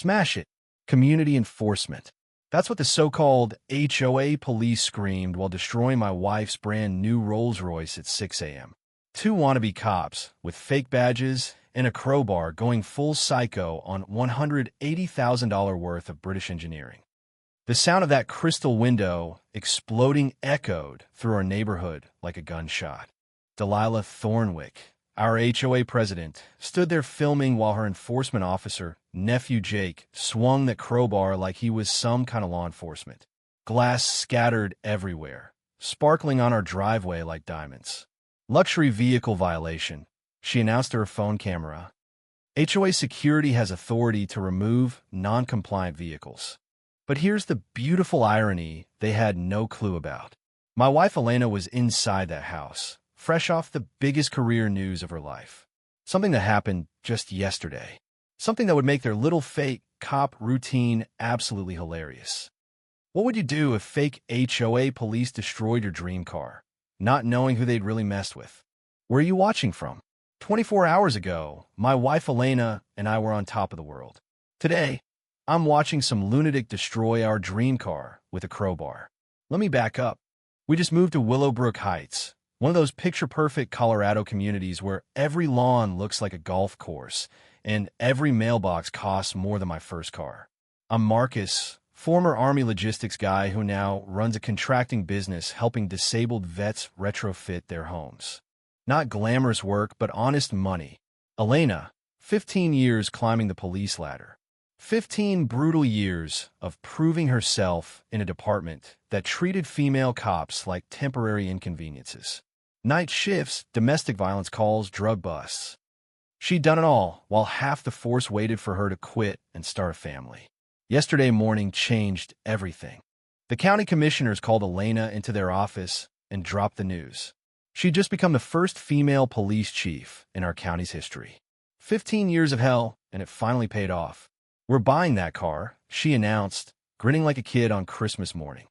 Smash it. Community enforcement. That's what the so-called HOA police screamed while destroying my wife's brand new Rolls-Royce at 6 a.m. Two wannabe cops with fake badges and a crowbar going full psycho on $180,000 worth of British engineering. The sound of that crystal window exploding echoed through our neighborhood like a gunshot. Delilah Thornwick, our HOA president, stood there filming while her enforcement officer, nephew Jake, swung the crowbar like he was some kind of law enforcement. Glass scattered everywhere, sparkling on our driveway like diamonds. Luxury vehicle violation, she announced to her phone camera. HOA security has authority to remove non-compliant vehicles. But here's the beautiful irony they had no clue about. My wife Elena was inside that house, fresh off the biggest career news of her life. Something that happened just yesterday. Something that would make their little fake cop routine absolutely hilarious. What would you do if fake HOA police destroyed your dream car, not knowing who they'd really messed with? Where are you watching from? 24 hours ago, my wife Elena and I were on top of the world. Today, I'm watching some lunatic destroy our dream car with a crowbar. Let me back up. We just moved to Willowbrook Heights, one of those picture-perfect Colorado communities where every lawn looks like a golf course and every mailbox costs more than my first car. I'm Marcus, former Army logistics guy who now runs a contracting business helping disabled vets retrofit their homes. Not glamorous work, but honest money. Elena, 15 years climbing the police ladder. 15 brutal years of proving herself in a department that treated female cops like temporary inconveniences. Night shifts, domestic violence calls, drug busts. She'd done it all, while half the force waited for her to quit and start a family. Yesterday morning changed everything. The county commissioners called Elena into their office and dropped the news. She'd just become the first female police chief in our county's history. 15 years of hell, and it finally paid off. We're buying that car, she announced, grinning like a kid on Christmas morning.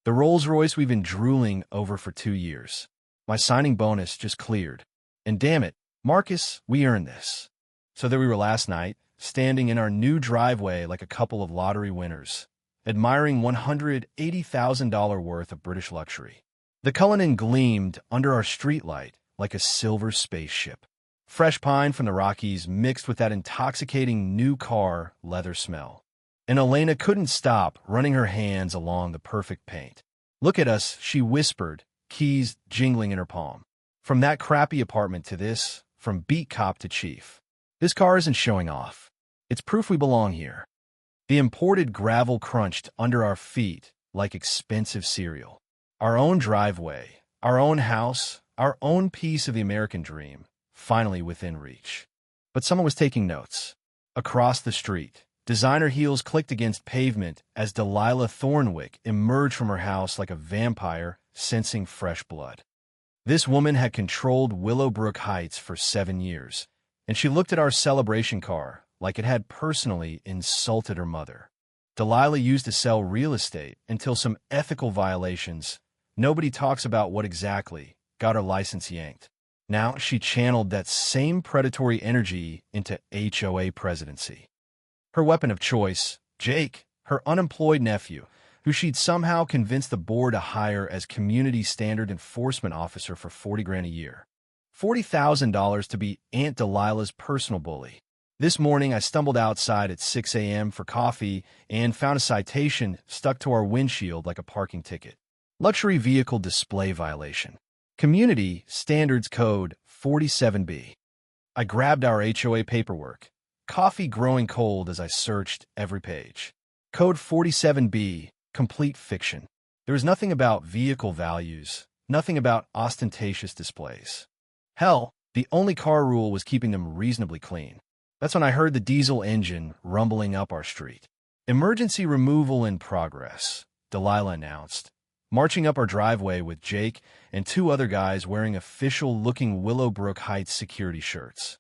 The Rolls-Royce we've been drooling over for 2 years. My signing bonus just cleared. And damn it, Marcus, we earned this. So there we were last night, standing in our new driveway like a couple of lottery winners, admiring $180,000 worth of British luxury. The Cullinan gleamed under our streetlight like a silver spaceship. Fresh pine from the Rockies mixed with that intoxicating new car leather smell. And Elena couldn't stop running her hands along the perfect paint. Look at us, she whispered, keys jingling in her palm. From that crappy apartment to this, from beat cop to chief. This car isn't showing off. It's proof we belong here. The imported gravel crunched under our feet like expensive cereal. Our own driveway, our own house, our own piece of the American dream, finally within reach. But someone was taking notes. Across the street, designer heels clicked against pavement as Delilah Thornwick emerged from her house like a vampire sensing fresh blood. This woman had controlled Willowbrook Heights for 7 years, and she looked at our celebration car like it had personally insulted her mother. Delilah used to sell real estate until some ethical violations, nobody talks about what exactly, got her license yanked. Now she channeled that same predatory energy into HOA presidency. Her weapon of choice, Jake, her unemployed nephew, who she'd somehow convinced the board to hire as community standard enforcement officer for $40,000 a year. $40,000 to be Aunt Delilah's personal bully. This morning I stumbled outside at 6 a.m. for coffee and found a citation stuck to our windshield like a parking ticket. Luxury vehicle display violation. Community Standards Code 47B. I grabbed our HOA paperwork, coffee growing cold as I searched every page. Code 47B, complete fiction. There was nothing about vehicle values, nothing about ostentatious displays. Hell, the only car rule was keeping them reasonably clean. That's when I heard the diesel engine rumbling up our street. Emergency removal in progress, Delilah announced, marching up our driveway with Jake and 2 other guys wearing official-looking Willowbrook Heights security shirts.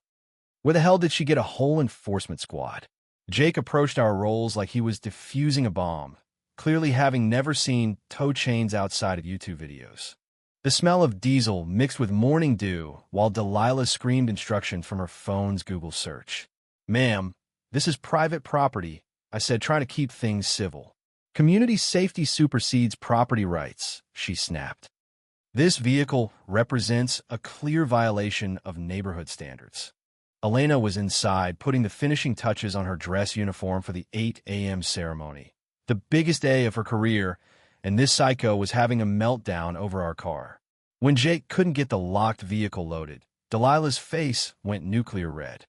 Where the hell did she get a whole enforcement squad? Jake approached our rolls like he was defusing a bomb, clearly having never seen tow chains outside of YouTube videos. The smell of diesel mixed with morning dew while Delilah screamed instruction from her phone's Google search. Ma'am, This is private property, I said, trying to keep things civil. Community safety supersedes property rights, she snapped. This vehicle represents a clear violation of neighborhood standards. Elena was inside, putting the finishing touches on her dress uniform for the 8 a.m. ceremony. The biggest day of her career, and this psycho was having a meltdown over our car. When Jake couldn't get the locked vehicle loaded, Delilah's face went nuclear red.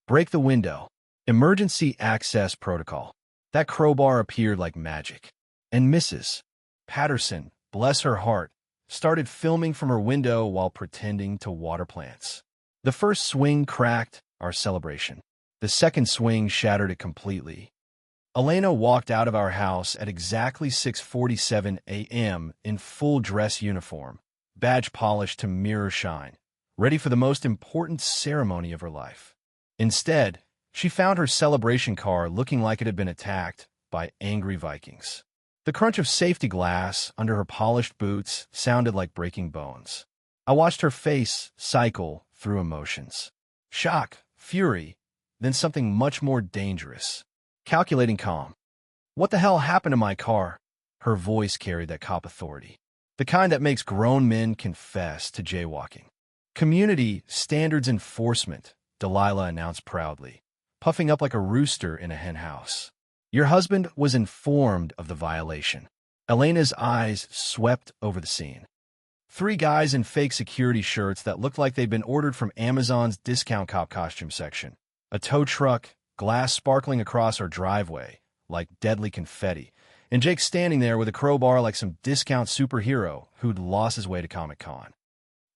Break the window. Emergency access protocol. That crowbar appeared like magic. And Mrs. Patterson, bless her heart, started filming from her window while pretending to water plants. The first swing cracked our celebration. The second swing shattered it completely. Elena walked out of our house at exactly 6:47 a.m. in full dress uniform, badge polished to mirror shine, ready for the most important ceremony of her life. Instead, she found her celebration car looking like it had been attacked by angry Vikings. The crunch of safety glass under her polished boots sounded like breaking bones. I watched her face cycle through emotions. Shock, fury, then something much more dangerous. Calculating calm. What the hell happened to my car? Her voice carried that cop authority. The kind that makes grown men confess to jaywalking. Community standards enforcement, Delilah announced proudly, puffing up like a rooster in a henhouse. Your husband was informed of the violation. Elena's eyes swept over the scene. 3 guys in fake security shirts that looked like they'd been ordered from Amazon's discount cop costume section. A tow truck, glass sparkling across our driveway like deadly confetti, and Jake standing there with a crowbar like some discount superhero who'd lost his way to Comic-Con.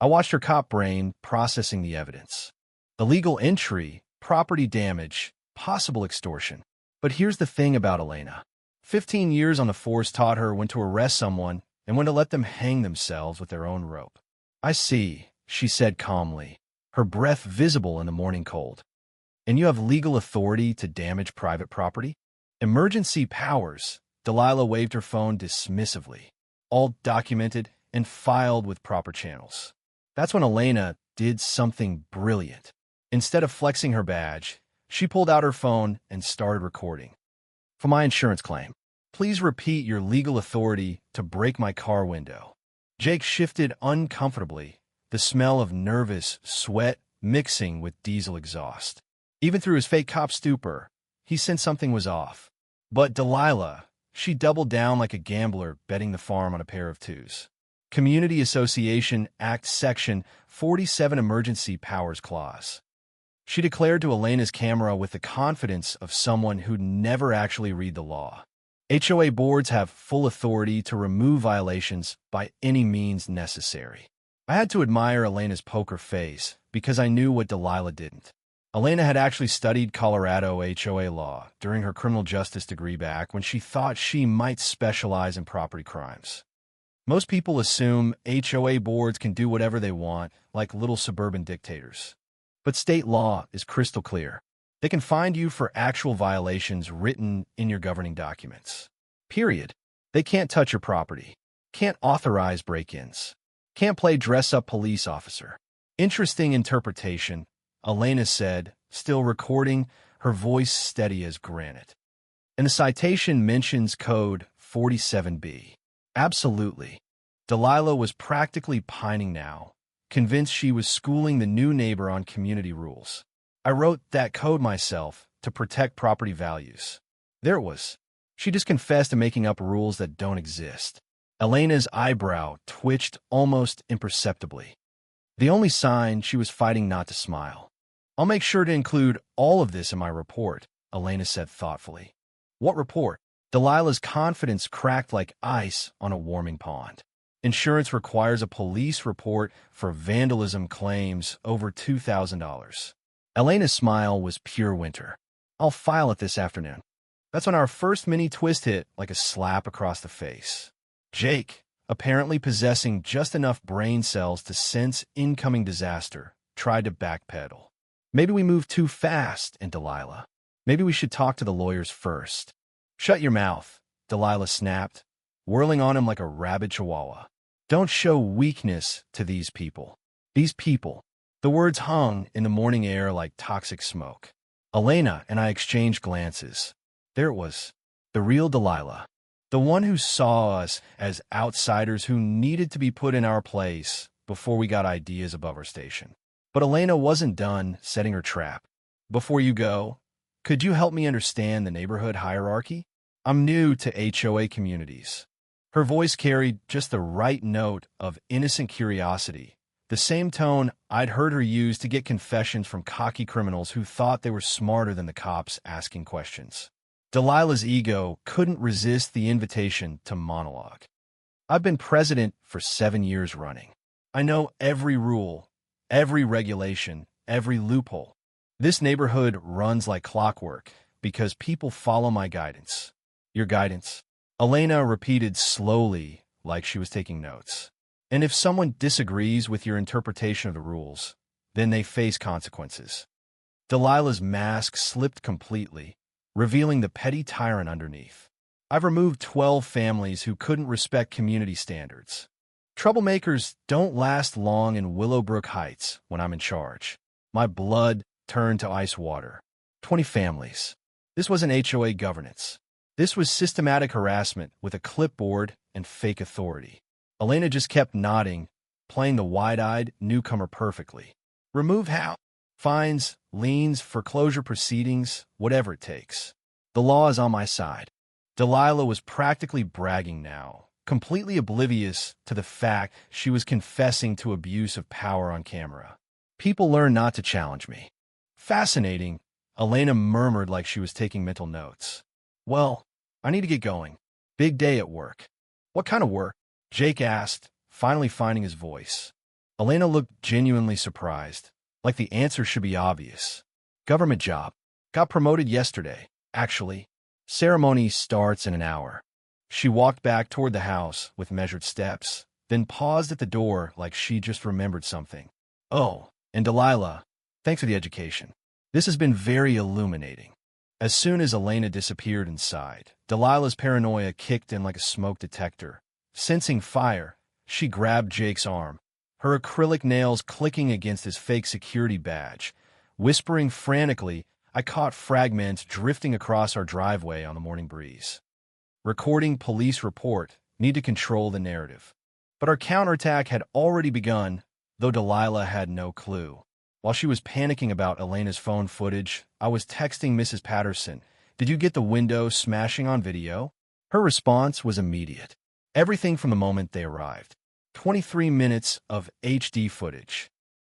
I watched her cop brain processing the evidence. Illegal entry, property damage, possible extortion. But here's the thing about Elena. 15 years on the force taught her when to arrest someone and when to let them hang themselves with their own rope. I see, she said calmly, her breath visible in the morning cold. And you have legal authority to damage private property? Emergency powers, Delilah waved her phone dismissively, all documented and filed with proper channels. That's when Elena did something brilliant. Instead of flexing her badge, she pulled out her phone and started recording. For my insurance claim, please repeat your legal authority to break my car window. Jake shifted uncomfortably, the smell of nervous sweat mixing with diesel exhaust. Even through his fake cop stupor, he sensed something was off. But Delilah, she doubled down like a gambler betting the farm on a pair of twos. Community Association Act Section 47 Emergency Powers Clause. She declared to Elena's camera with the confidence of someone who'd never actually read the law. HOA boards have full authority to remove violations by any means necessary. I had to admire Elena's poker face because I knew what Delilah didn't. Elena had actually studied Colorado HOA law during her criminal justice degree back when she thought she might specialize in property crimes. Most people assume HOA boards can do whatever they want, like little suburban dictators. But state law is crystal clear. They can find you for actual violations written in your governing documents. Period. They can't touch your property, can't authorize break-ins, can't play dress-up police officer. Interesting interpretation, Elena said, still recording, her voice steady as granite. And the citation mentions Code 47B. Absolutely. Delilah was practically pining now, convinced she was schooling the new neighbor on community rules. I wrote that code myself to protect property values. There it was. She just confessed to making up rules that don't exist. Elena's eyebrow twitched almost imperceptibly. The only sign she was fighting not to smile. I'll make sure to include all of this in my report, Elena said thoughtfully. What report? Delilah's confidence cracked like ice on a warming pond. Insurance requires a police report for vandalism claims over $2,000. Elena's smile was pure winter. I'll file it this afternoon. That's when our first mini twist hit like a slap across the face. Jake, apparently possessing just enough brain cells to sense incoming disaster, tried to backpedal. Maybe we moved too fast, and Delilah. Maybe we should talk to the lawyers first. Shut your mouth, Delilah snapped, whirling on him like a rabid chihuahua. Don't show weakness to these people. These people. The words hung in the morning air like toxic smoke. Elena and I exchanged glances. There it was, the real Delilah. The one who saw us as outsiders who needed to be put in our place before we got ideas above our station. But Elena wasn't done setting her trap. Before you go, could you help me understand the neighborhood hierarchy? I'm new to HOA communities. Her voice carried just the right note of innocent curiosity, the same tone I'd heard her use to get confessions from cocky criminals who thought they were smarter than the cops asking questions. Delilah's ego couldn't resist the invitation to monologue. I've been president for 7 years running. I know every rule, every regulation, every loophole. This neighborhood runs like clockwork because people follow my guidance. Your guidance? Elena repeated slowly, like she was taking notes. And if someone disagrees with your interpretation of the rules, then they face consequences. Delilah's mask slipped completely, revealing the petty tyrant underneath. I've removed 12 families who couldn't respect community standards. Troublemakers don't last long in Willowbrook Heights when I'm in charge. My blood turned to ice water. 20 families. This wasn't HOA governance. This was systematic harassment with a clipboard and fake authority. Elena just kept nodding, playing the wide-eyed newcomer perfectly. Remove how? Fines, liens, foreclosure proceedings, whatever it takes. The law is on my side. Delilah was practically bragging now, completely oblivious to the fact she was confessing to abuse of power on camera. People learn not to challenge me. Fascinating, Elena murmured like she was taking mental notes. Well, I need to get going. Big day at work. What kind of work? Jake asked, finally finding his voice. Elena looked genuinely surprised, like the answer should be obvious. Government job. Got promoted yesterday, actually. Ceremony starts in an hour. She walked back toward the house with measured steps, then paused at the door like she just remembered something. Oh, and Delilah, thanks for the education. This has been very illuminating. As soon as Elena disappeared inside, Delilah's paranoia kicked in like a smoke detector. Sensing fire, she grabbed Jake's arm, her acrylic nails clicking against his fake security badge. Whispering frantically, I caught fragments drifting across our driveway on the morning breeze. Recording police report, need to control the narrative. But our counterattack had already begun, though Delilah had no clue. While she was panicking about Elena's phone footage, I was texting Mrs. Patterson, "Did you get the window smashing on video?" Her response was immediate. Everything from the moment they arrived. 23 minutes of HD footage.